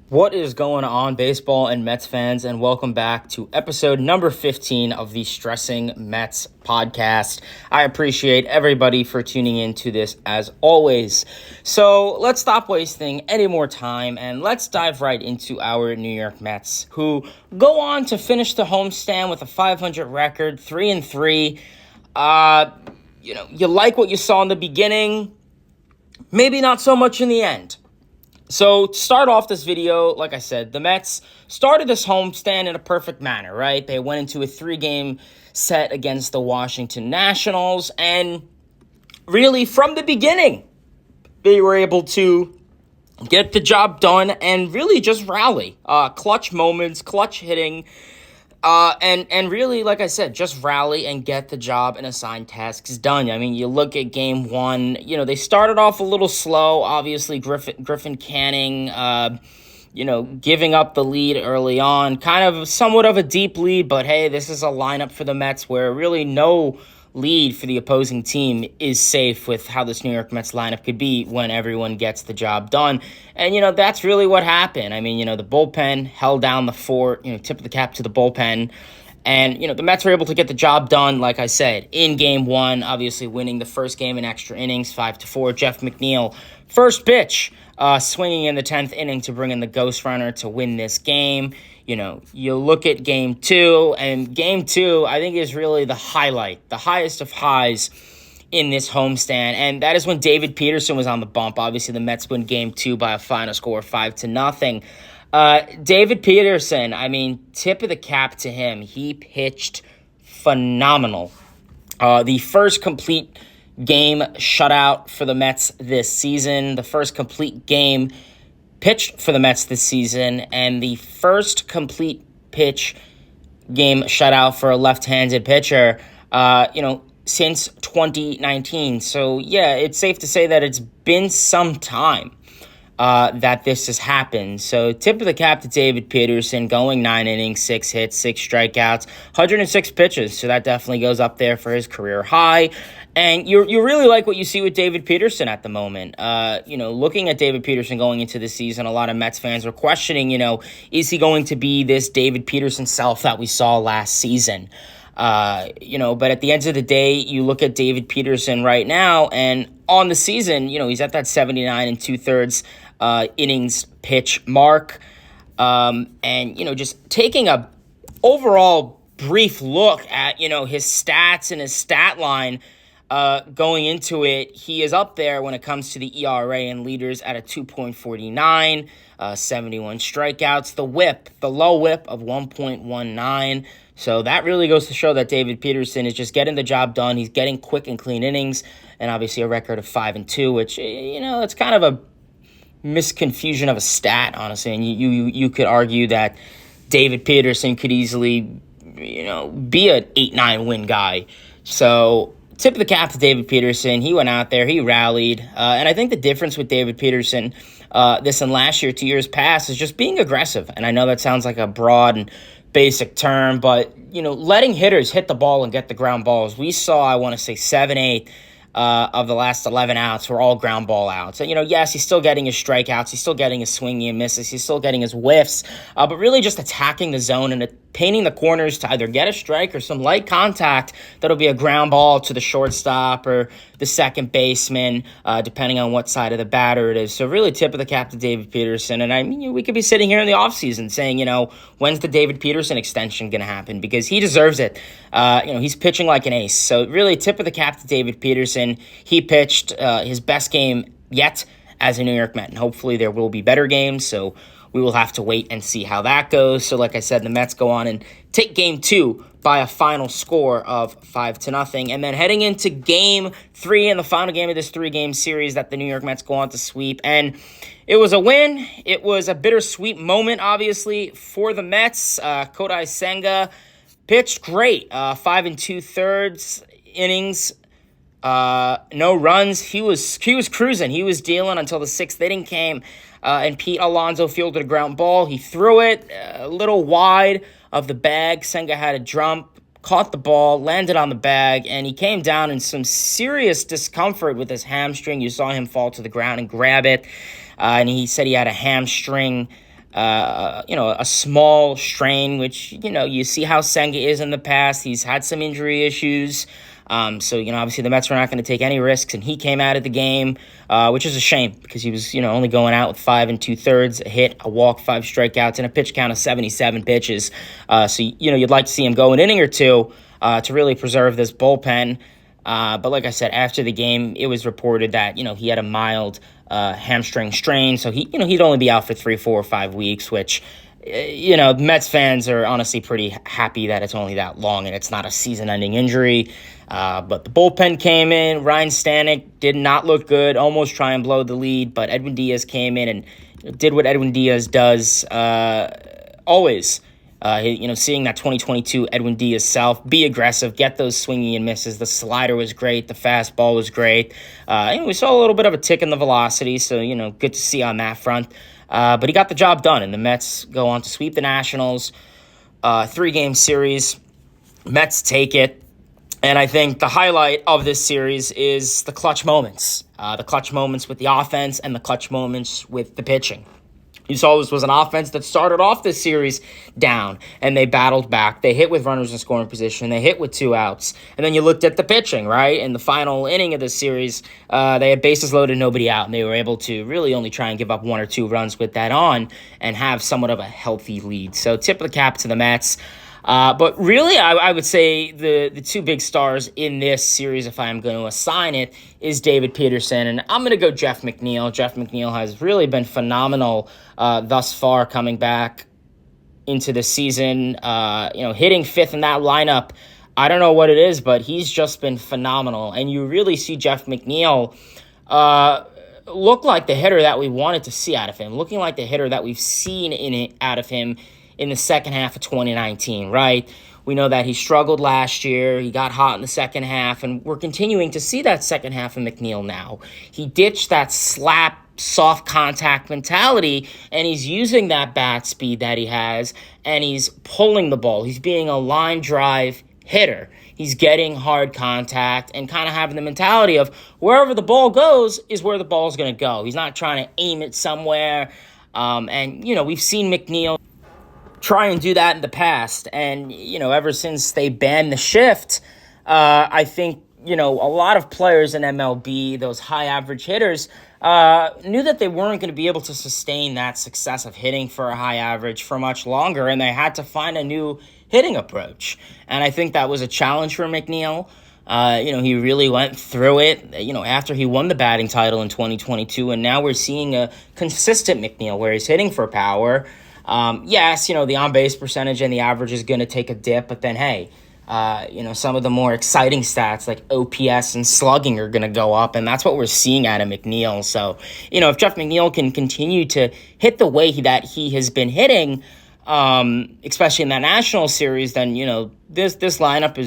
What is going on, baseball and Mets fans, and welcome back to episode number 15 of the Stressing Mets podcast. I appreciate everybody for tuning in to this as always. So let's stop wasting any more time and let's dive right into our New York Mets, who go on to finish the homestand with a 500 record, 3-3. You like what you saw in the beginning, maybe not so much in the end. So, to start off this video, like I said, the Mets started this homestand in a perfect manner, right? They went into a 3-game set against the Washington Nationals, and really, from the beginning, they were able to get the job done and really just rally. Clutch moments, clutch hitting, and really, like I said, just rally and get the job and assigned tasks done. I mean, you look at game one, they started off a little slow. Obviously, Griffin Canning, giving up the lead early on. Kind of somewhat of a deep lead, but hey, this is a lineup for the Mets where really no lead for the opposing team is safe with how this New York Mets lineup could be when everyone gets the job done. And, that's really what happened. I mean, the bullpen held down the fort, tip of the cap to the bullpen. And, the Mets were able to get the job done, like I said, in game one, obviously winning the first game in extra innings, 5-4. Jeff McNeil, first pitch, swinging in the 10th inning to bring in the ghost runner to win this game. You look at game two, and game two, I think, is really the highlight, the highest of highs in this homestand, and that is when David Peterson was on the bump. Obviously, the Mets win game two by a final score of 5-0. David Peterson, I mean, tip of the cap to him. He pitched phenomenal. The first complete game shutout for the Mets this season, the first complete game pitched for the Mets this season, and the first complete pitch game shutout for a left-handed pitcher, since 2019. So, yeah, it's safe to say that it's been some time that this has happened. So, tip of the cap to David Peterson, going 9 innings, 6 hits, 6 strikeouts, 106 pitches. So, that definitely goes up there for his career high. And you really like what you see with David Peterson at the moment. Looking at David Peterson going into the season, a lot of Mets fans were questioning, is he going to be this David Peterson self that we saw last season? But at the end of the day, you look at David Peterson right now, and on the season, he's at that 79 2/3 innings pitch mark. Just taking a overall brief look at, his stats and his stat line, going into it, he is up there when it comes to the ERA and leaders at a 2.49, 71 strikeouts, the low whip of 1.19. So that really goes to show that David Peterson is just getting the job done. He's getting quick and clean innings, and obviously a record of 5-2, which, it's kind of a misconfusion of a stat, honestly. And you could argue that David Peterson could easily, be an 8-9 win guy. So tip of the cap to David Peterson. He went out there, he rallied. And I think the difference with David Peterson this and last year, 2 years past, is just being aggressive. And I know that sounds like a broad and basic term, but, letting hitters hit the ball and get the ground balls. We saw, I want to say, 7-8 of the last 11 outs were all ground ball outs. And, yes, he's still getting his strikeouts. He's still getting his swinging and misses. He's still getting his whiffs. But really just attacking the zone and painting the corners to either get a strike or some light contact that'll be a ground ball to the shortstop or the second baseman, depending on what side of the batter it is. So really tip of the cap to David Peterson. And I mean, we could be sitting here in the offseason saying, when's the David Peterson extension going to happen? Because he deserves it. He's pitching like an ace. So really tip of the cap to David Peterson. He pitched his best game yet as a New York Met. And hopefully there will be better games. So we will have to wait and see how that goes. So like I said, the Mets go on and take game two by a final score of 5-0. And then heading into game three and the final game of this 3-game series that the New York Mets go on to sweep. And it was a win. It was a bittersweet moment, obviously, for the Mets. Kodai Senga pitched great. 5 2/3 innings. No runs. He was cruising. He was dealing until the 6th inning came. And Pete Alonso fielded a ground ball. He threw it a little wide of the bag. Senga had a jump, caught the ball, landed on the bag, and he came down in some serious discomfort with his hamstring. You saw him fall to the ground and grab it. And he said he had a hamstring a small strain, which, you see how Senga is in the past. He's had some injury issues. So, obviously the Mets were not going to take any risks, and he came out of the game, which is a shame because he was, only going out with 5 2/3, a hit, a walk, 5 strikeouts, and a pitch count of 77 pitches. So, you'd like to see him go an inning or two to really preserve this bullpen. But like I said, after the game, it was reported that, he had a mild hamstring strain. So he'd only be out for 3, 4, or 5 weeks, which, Mets fans are honestly pretty happy that it's only that long and it's not a season-ending injury. But the bullpen came in. Ryan Stanek did not look good, almost try and blow the lead, but Edwin Diaz came in and did what Edwin Diaz does always. Seeing that 2022 Edwin Diaz self, be aggressive, get those swinging and misses. The slider was great. The fastball was great. We saw a little bit of a tick in the velocity, so, good to see on that front. But he got the job done, and the Mets go on to sweep the Nationals. 3-game series. Mets take it. And I think the highlight of this series is the clutch moments. The clutch moments with the offense and the clutch moments with the pitching. You saw this was an offense that started off this series down, and they battled back. They hit with runners in scoring position. They hit with 2 outs. And then you looked at the pitching, right? In the final inning of this series, they had bases loaded, nobody out, and they were able to really only try and give up 1 or 2 runs with that on and have somewhat of a healthy lead. So tip of the cap to the Mets. But really, I would say the 2 big stars in this series, if I am going to assign it, is David Peterson. And I'm going to go Jeff McNeil. Jeff McNeil has really been phenomenal thus far coming back into the season. Hitting 5th in that lineup, I don't know what it is, but he's just been phenomenal. And you really see Jeff McNeil look like the hitter that we wanted to see out of him, looking like the hitter that we've seen out of him in the second half of 2019, right? We know that he struggled last year. He got hot in the second half, and we're continuing to see that second half of McNeil now. He ditched that slap, soft contact mentality, and he's using that bat speed that he has, and he's pulling the ball. He's being a line drive hitter. He's getting hard contact and kind of having the mentality of wherever the ball goes is where the ball is going to go. He's not trying to aim it somewhere. We've seen McNeil try and do that in the past. And, ever since they banned the shift, I think, a lot of players in MLB, those high average hitters, knew that they weren't going to be able to sustain that success of hitting for a high average for much longer, and they had to find a new hitting approach. And I think that was a challenge for McNeil. He really went through it, after he won the batting title in 2022, and now we're seeing a consistent McNeil where he's hitting for power. Yes, the on-base percentage and the average is going to take a dip, but then, hey, some of the more exciting stats like OPS and slugging are going to go up, and that's what we're seeing out of McNeil. So, if Jeff McNeil can continue to hit the way that he has been hitting, especially in that National Series, then, this lineup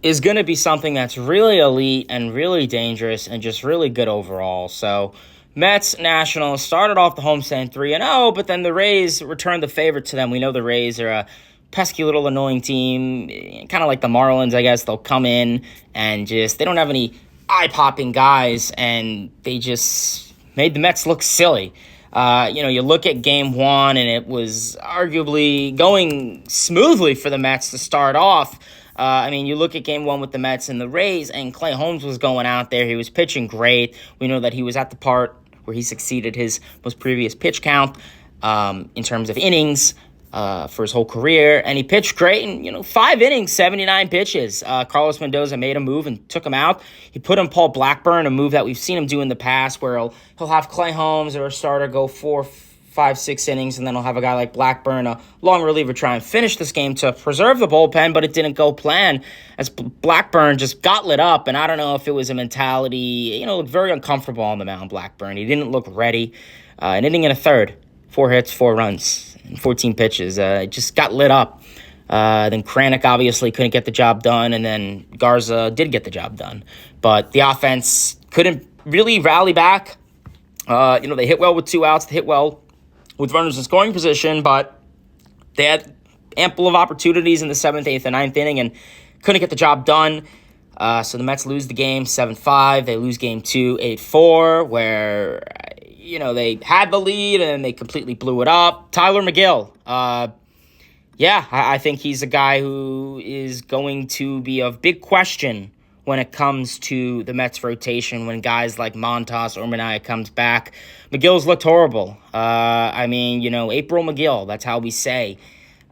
is going to be something that's really elite and really dangerous and just really good overall. So, Mets, Nationals started off the homestand 3-0, but then the Rays returned the favor to them. We know the Rays are a pesky little annoying team, kind of like the Marlins, I guess. They'll come in and they don't have any eye-popping guys, and they just made the Mets look silly. You look at Game 1, and it was arguably going smoothly for the Mets to start off. You look at Game 1 with the Mets and the Rays, and Clay Holmes was going out there. He was pitching great. We know that he was at the part where he succeeded his most previous pitch count in terms of innings for his whole career, and he pitched great. And 5 innings, 79 pitches. Carlos Mendoza made a move and took him out. He put in Paul Blackburn, a move that we've seen him do in the past, where he'll have Clay Holmes or a starter go 4, 5, 6 innings, and then he'll have a guy like Blackburn, a long reliever, try and finish this game to preserve the bullpen, but it didn't go plan as Blackburn just got lit up, and I don't know if it was a mentality, looked very uncomfortable on the mound, Blackburn. He didn't look ready. An inning and a third, 4 hits, 4 runs, and 14 pitches. It just got lit up. Then Kranick obviously couldn't get the job done, and then Garza did get the job done. But the offense couldn't really rally back. They hit well with 2 outs. They hit well with runners in scoring position, but they had ample of opportunities in the 7th, 8th, and 9th inning and couldn't get the job done. So the Mets lose the game 7-5. They lose Game 2 8-4, where they had the lead and they completely blew it up. Tyler McGill, yeah, I think he's a guy who is going to be of big question when it comes to the Mets rotation when guys like Montas or Manaea comes back. McGill's looked horrible. April McGill, that's how we say.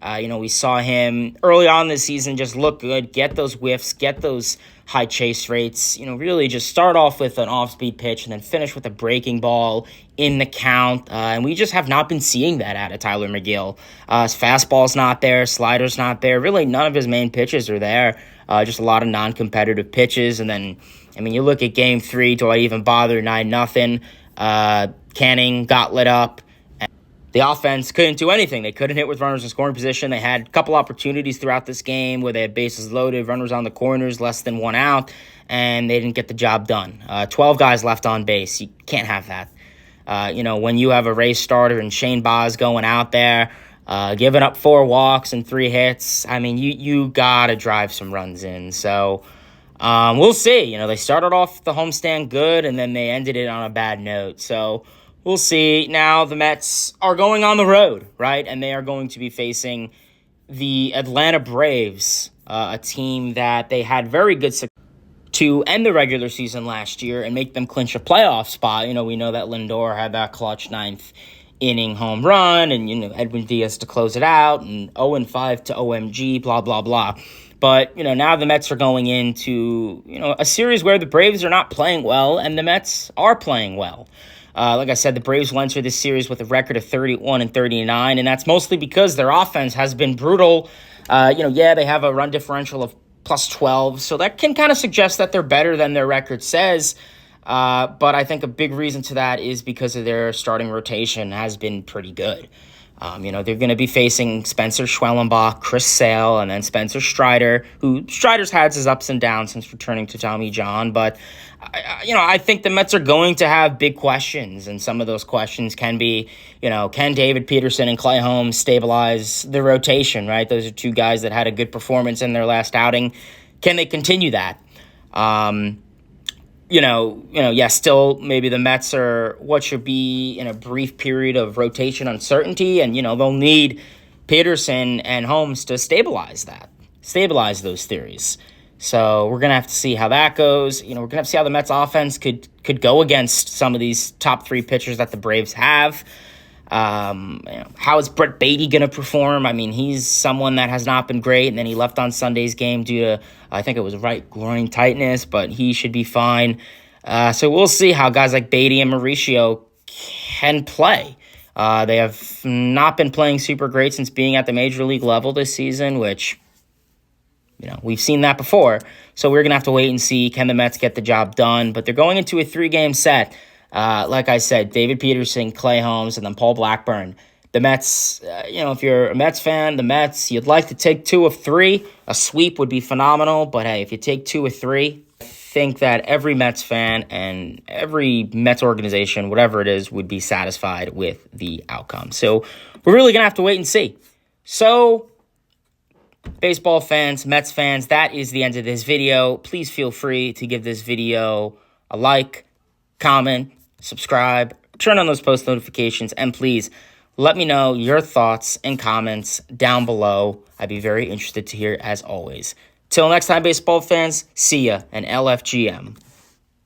We saw him early on this season just look good, get those whiffs, get those high chase rates, really just start off with an off-speed pitch and then finish with a breaking ball in the count. And we just have not been seeing that out of Tyler McGill. His fastball's not there, slider's not there. Really, none of his main pitches are there. Just a lot of non-competitive pitches. And then, you look at Game 3, do I even bother? 9-0. Canning got lit up. The offense couldn't do anything. They couldn't hit with runners in scoring position. They had a couple opportunities throughout this game where they had bases loaded, runners on the corners, less than one out, and they didn't get the job done. 12 guys left on base. You can't have that. When you have a race starter and Shane Baz going out there, giving up 4 walks and 3 hits, you got to drive some runs in. So we'll see. They started off the homestand good, and then they ended it on a bad note. So we'll see. Now the Mets are going on the road, right? And they are going to be facing the Atlanta Braves, a team that they had very good success to end the regular season last year and make them clinch a playoff spot. We know that Lindor had that clutch 9th inning home run and, Edwin Diaz to close it out and 0-5 to OMG, blah, blah, blah. But, now the Mets are going into, a series where the Braves are not playing well and the Mets are playing well. Like I said, the Braves will enter this series with a record of 31-39, and that's mostly because their offense has been brutal. They have a run differential of plus 12, so that can kind of suggest that they're better than their record says. But I think a big reason to that is because of their starting rotation has been pretty good. They're going to be facing Spencer Schwellenbach, Chris Sale, and then Spencer Strider, who Strider's had his ups and downs since returning to Tommy John. But, I think the Mets are going to have big questions, and some of those questions can be, can David Peterson and Clay Holmes stabilize the rotation, right? Those are 2 guys that had a good performance in their last outing. Can they continue that? Still maybe the Mets are what should be in a brief period of rotation uncertainty, and, they'll need Peterson and Holmes to stabilize those theories. So we're going to have to see how that goes. We're going to have to see how the Mets offense could go against some of these top 3 pitchers that the Braves have. How is Brett Beatty going to perform? He's someone that has not been great, and then he left on Sunday's game due to, I think it was right groin tightness, but he should be fine. So we'll see how guys like Beatty and Mauricio can play. They have not been playing super great since being at the major league level this season, which, we've seen that before. So we're going to have to wait and see, can the Mets get the job done? But they're going into a 3-game set. Like I said, David Peterson, Clay Holmes, and then Paul Blackburn. The Mets, if you're a Mets fan, the Mets, you'd like to take 2 of 3. A sweep would be phenomenal, but hey, if you take 2 of 3, I think that every Mets fan and every Mets organization, whatever it is, would be satisfied with the outcome. So we're really going to have to wait and see. So, baseball fans, Mets fans, that is the end of this video. Please feel free to give this video a like, comment, subscribe, turn on those post notifications, and please let me know your thoughts and comments down below. I'd be very interested to hear as always. Till next time, baseball fans, see ya, and LFGM.